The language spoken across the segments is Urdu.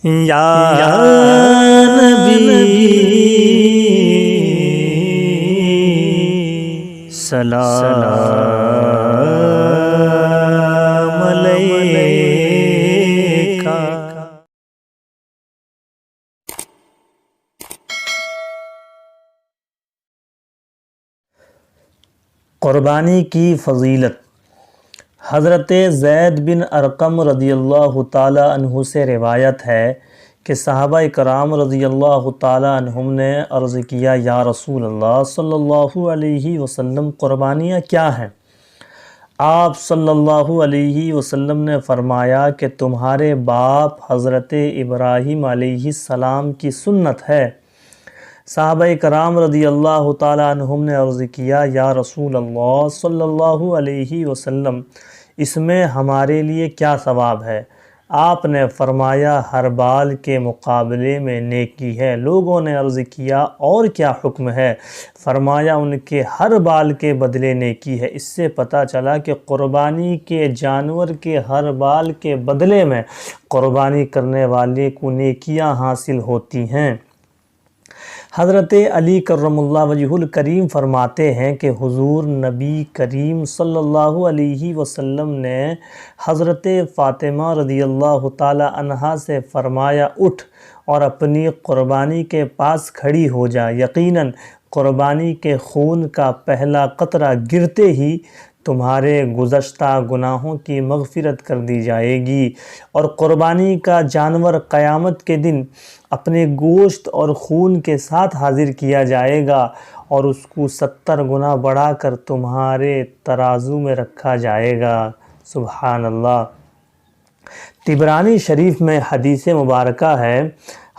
یا نبی سلام علیکہ۔ قربانی کی فضیلت۔ حضرت زید بن ارقم رضی اللہ تعالی عنہ سے روایت ہے کہ صحابہ کرام رضی اللہ تعالی عنہم نے عرض کیا، یا رسول اللہ صلی اللہ علیہ وسلم، قربانیاں کیا ہیں؟ آپ صلی اللہ علیہ وسلم نے فرمایا کہ تمہارے باپ حضرت ابراہیم علیہ السلام کی سنت ہے۔ صحابہ کرام رضی اللہ تعالی عنہم نے عرض کیا، یا رسول اللہ صلی اللہ علیہ وسلم، اس میں ہمارے لیے کیا ثواب ہے؟ آپ نے فرمایا، ہر بال کے مقابلے میں نیکی ہے۔ لوگوں نے عرض کیا، اور کیا حکم ہے؟ فرمایا، ان کے ہر بال کے بدلے نیکی ہے۔ اس سے پتہ چلا کہ قربانی کے جانور کے ہر بال کے بدلے میں قربانی کرنے والے کو نیکیاں حاصل ہوتی ہیں۔ حضرت علی کرم اللہ وجہہ الکریم فرماتے ہیں کہ حضور نبی کریم صلی اللہ علیہ وسلم نے حضرت فاطمہ رضی اللہ تعالی عنہا سے فرمایا، اٹھ اور اپنی قربانی کے پاس کھڑی ہو جا، یقیناً قربانی کے خون کا پہلا قطرہ گرتے ہی تمہارے گزشتہ گناہوں کی مغفرت کر دی جائے گی، اور قربانی کا جانور قیامت کے دن اپنے گوشت اور خون کے ساتھ حاضر کیا جائے گا، اور اس کو 70 گنا بڑھا کر تمہارے ترازو میں رکھا جائے گا۔ سبحان اللہ۔ طبرانی شریف میں حدیث مبارکہ ہے،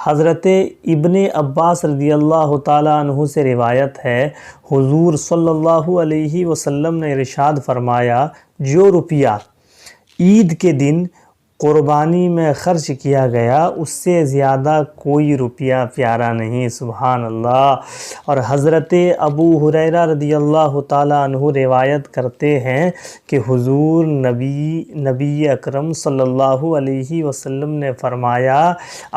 حضرت ابن عباس رضی اللہ تعالی عنہ سے روایت ہے، حضور صلی اللہ علیہ وسلم نے ارشاد فرمایا، جو روپیہ عید کے دن قربانی میں خرچ کیا گیا اس سے زیادہ کوئی روپیہ پیارا نہیں۔ سبحان اللہ۔ اور حضرت ابو ہریرہ رضی اللہ تعالی عنہ روایت کرتے ہیں کہ حضور نبی اکرم صلی اللہ علیہ وسلم نے فرمایا،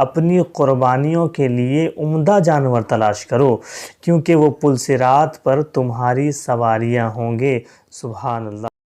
اپنی قربانیوں کے لیے عمدہ جانور تلاش کرو، کیونکہ وہ پل صراط پر تمہاری سواریاں ہوں گے۔ سبحان اللہ۔